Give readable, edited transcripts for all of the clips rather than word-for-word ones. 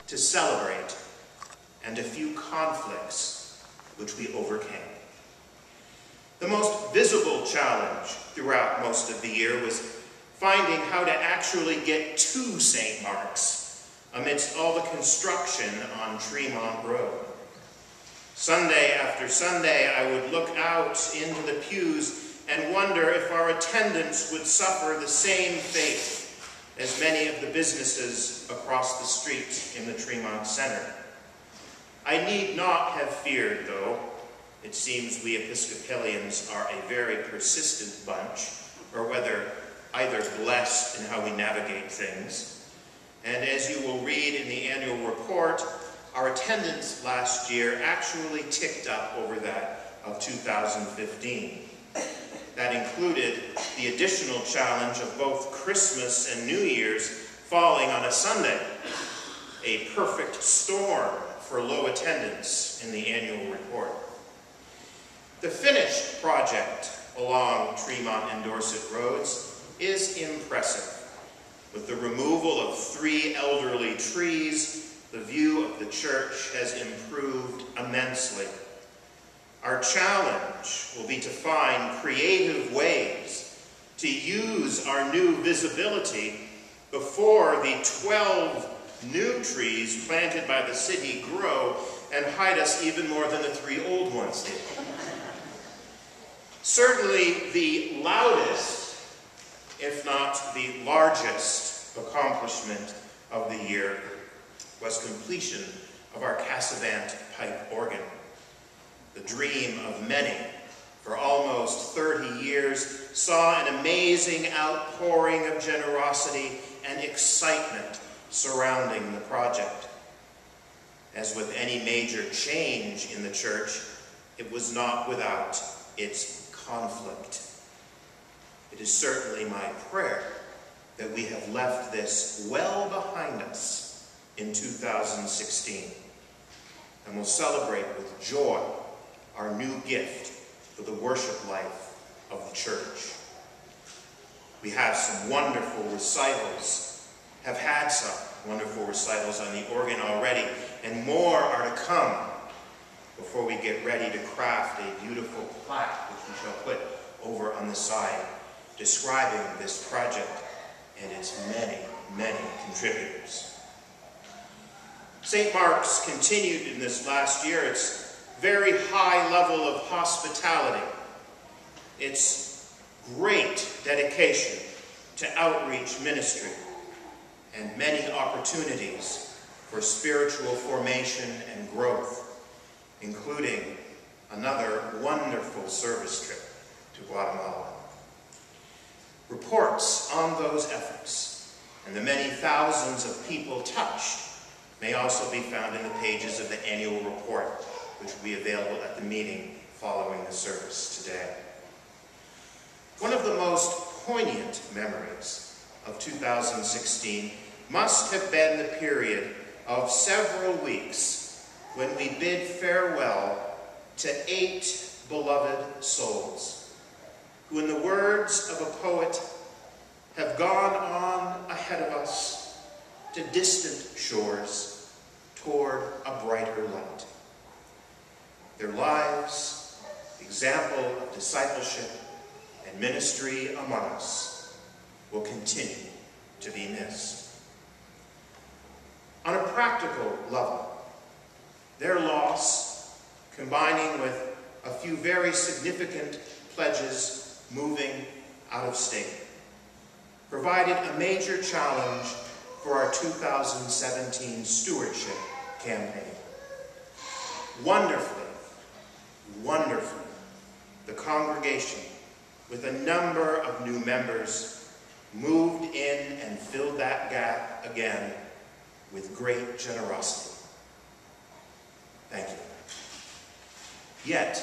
to celebrate, and a few conflicts which we overcame. The most visible challenge throughout most of the year was finding how to actually get to St. Mark's amidst all the construction on Tremont Road. Sunday after Sunday, I would look out into the pews and wonder if our attendance would suffer the same fate as many of the businesses across the street in the Tremont Center. I need not have feared, though. It seems we Episcopalians are a very persistent bunch, or whether either blessed in how we navigate things. And as you will read in the annual report, our attendance last year actually ticked up over that of 2015. That included the additional challenge of both Christmas and New Year's falling on a Sunday, a perfect storm for low attendance in the annual report. The finished project along Tremont and Dorset roads is impressive. With the removal of 3 elderly trees, the view of the church has improved immensely. Our challenge will be to find creative ways to use our new visibility before the 12 new trees planted by the city grow and hide us even more than the 3 old ones did. Certainly the loudest, if not the largest, accomplishment of the year was completion of our Cassavant pipe organ. The dream of many, for almost 30 years, saw an amazing outpouring of generosity and excitement surrounding the project. As with any major change in the church, it was not without its conflict. It is certainly my prayer that we have left this well behind us in 2016 and will celebrate with joy our new gift for the worship life of the church. We have some wonderful recitals, have had some wonderful recitals on the organ already, and more are to come before we get ready to craft a beautiful plaque which we shall put over on the side, describing this project and its many, many contributors. St. Mark's continued in this last year its very high level of hospitality, its great dedication to outreach ministry, and many opportunities for spiritual formation and growth, including another wonderful service trip to Guatemala. Reports on those efforts and the many thousands of people touched may also be found in the pages of the annual report, which will be available at the meeting following the service today. One of the most poignant memories of 2016 must have been the period of several weeks when we bid farewell to 8 beloved souls, who, in the words of a poet, have gone on ahead of us to distant shores toward a brighter light. Their lives, example of discipleship and ministry among us, will continue to be missed. On a practical level, their loss, combining with a few very significant pledges moving out of state, provided a major challenge for our 2017 stewardship campaign. Wonderfully, the congregation, with a number of new members, moved in and filled that gap again with great generosity. Thank you. Yet,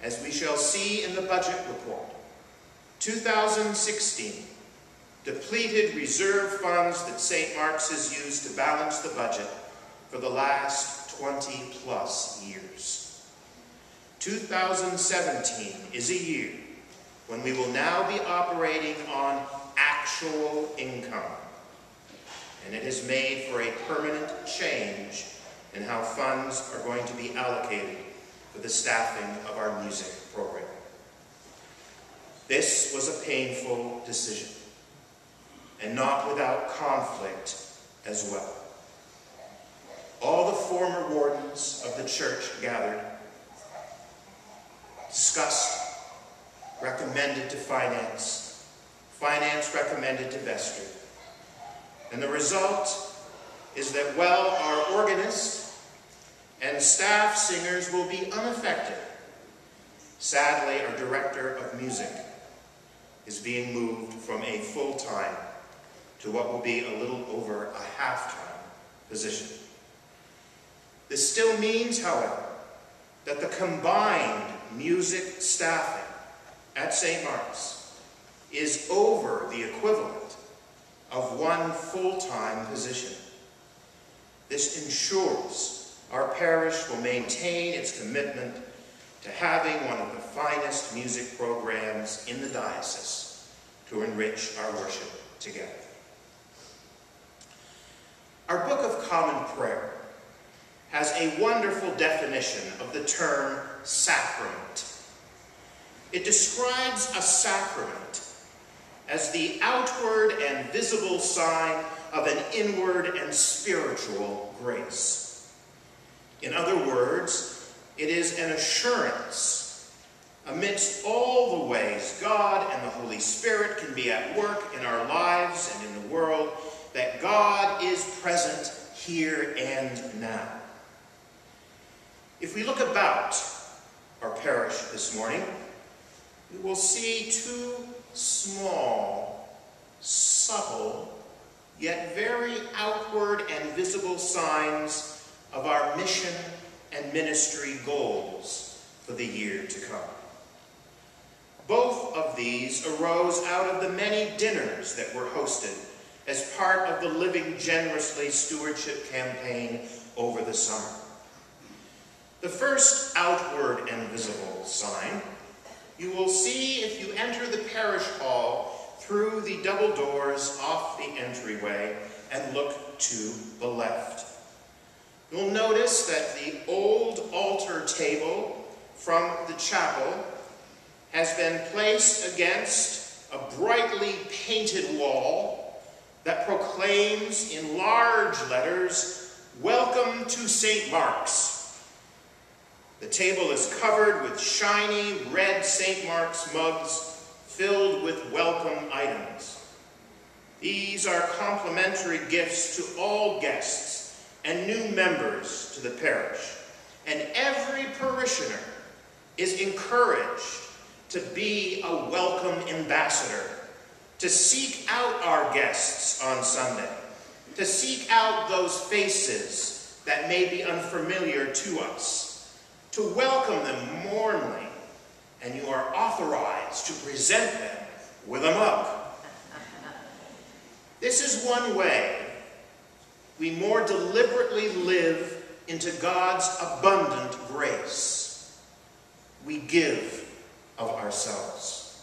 as we shall see in the budget report, 2016 depleted reserve funds that St. Mark's has used to balance the budget for the last 20+ years. 2017 is a year when we will now be operating on actual income. and it has made for a permanent change in how funds are going to be allocated for the staffing of our music program. This was a painful decision, and not without conflict as well. All the former wardens of the church gathered, discussed, recommended to finance, finance recommended to vestry. And the result is that while our organist and staff singers will be unaffected, sadly our director of music is being moved from a full-time to what will be a little over a half-time position. This still means, however, that the combined music staffing at St. Mark's is over the equivalent of one full-time position. This ensures our parish will maintain its commitment to having one of the finest music programs in the diocese to enrich our worship together. Our Book of Common Prayer has a wonderful definition of the term sacrament. It describes a sacrament as the outward and visible sign of an inward and spiritual grace. In other words, it is an assurance amidst all the ways God and the Holy Spirit can be at work in our lives and in the world, that God is present here and now. If we look about our parish this morning, we will see two small, subtle, yet very outward and visible signs of our mission and ministry goals for the year to come. Both of these arose out of the many dinners that were hosted as part of the Living Generously Stewardship campaign over the summer. The first outward and visible sign you will see if you enter the parish hall through the double doors off the entryway and look to the left. You'll notice that the old altar table from the chapel has been placed against a brightly painted wall that proclaims in large letters, "Welcome to St. Mark's." The table is covered with shiny red St. Mark's mugs filled with welcome items. These are complimentary gifts to all guests and new members to the parish, and every parishioner is encouraged to be a welcome ambassador, to seek out our guests on Sunday, to seek out those faces that may be unfamiliar to us, to welcome them warmly, and you are authorized to present them with a mug. This is one way we more deliberately live into God's abundant grace. We give of ourselves.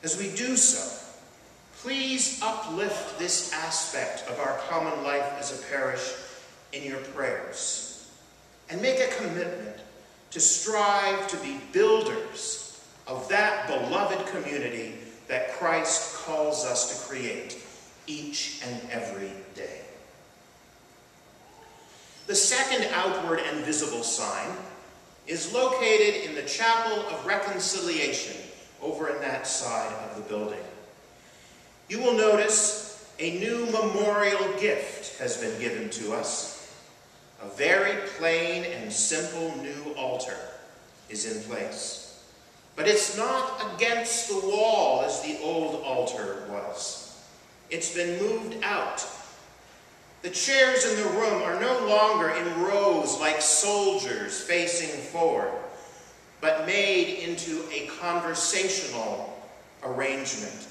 As we do so, please uplift this aspect of our common life as a parish in your prayers, and make a commitment to strive to be builders of that beloved community that Christ calls us to create each and every day. The second outward and visible sign is located in the Chapel of Reconciliation over in that side of the building. You will notice a new memorial gift has been given to us. A very plain and simple new altar is in place. But it's not against the wall as the old altar was. It's been moved out. The chairs in the room are no longer in rows like soldiers facing forward, but made into a conversational arrangement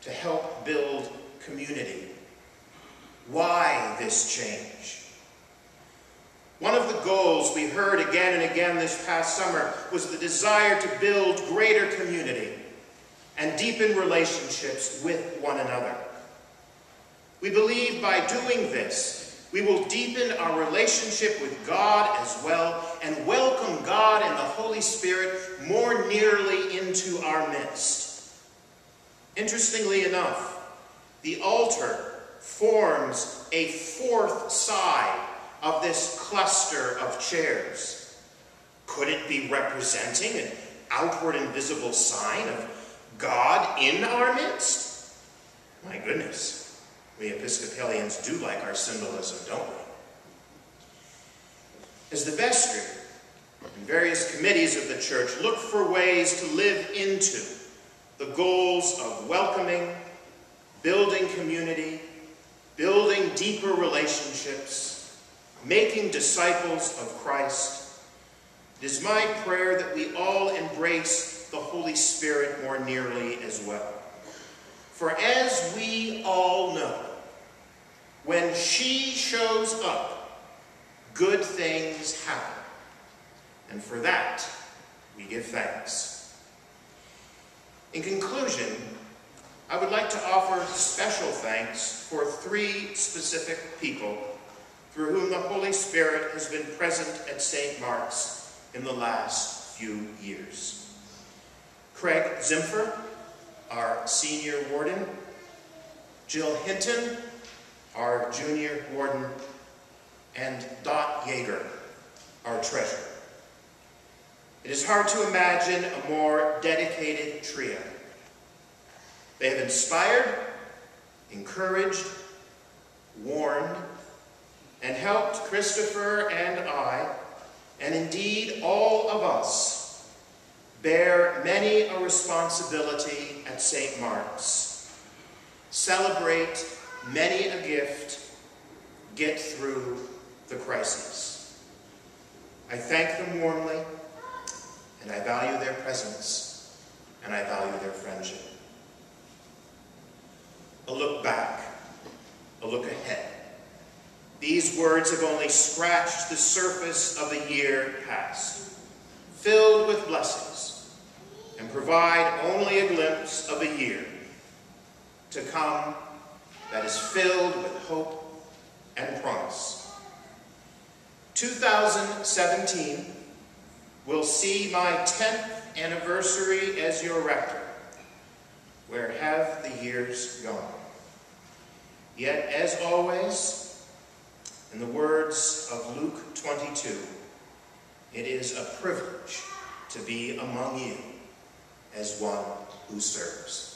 to help build community. Why this change? One of the goals we heard again and again this past summer was the desire to build greater community and deepen relationships with one another. We believe by doing this, we will deepen our relationship with God as well and welcome God and the Holy Spirit more nearly into our midst. Interestingly enough, the altar forms a fourth side of this cluster of chairs. Could it be representing an outward and visible sign of God in our midst? My goodness. We Episcopalians do like our symbolism, don't we? As the vestry and various committees of the church look for ways to live into the goals of welcoming, building community, building deeper relationships, making disciples of Christ, it is my prayer that we all embrace the Holy Spirit more nearly as well. For as we all know, when she shows up, good things happen. And for that, we give thanks. In conclusion, I would like to offer special thanks for 3 specific people through whom the Holy Spirit has been present at St. Mark's in the last few years. Craig Zimfer, our senior warden, Jill Hinton, our junior warden, and Dot Yeager, our treasurer. It is hard to imagine a more dedicated trio. They have inspired, encouraged, warned, and helped Christopher and I, and indeed all of us, bear many a responsibility at St. Mark's, celebrate many a gift, get through the crises. I thank them warmly, and I value their presence, and I value their friendship. A look back, a look ahead. These words have only scratched the surface of a year past, filled with blessings, and provide only a glimpse of a year to come that is filled with hope and promise. 2017 will see my 10th anniversary as your rector. Where have the years gone? Yet, as always, in the words of Luke 22, it is a privilege to be among you as one who serves.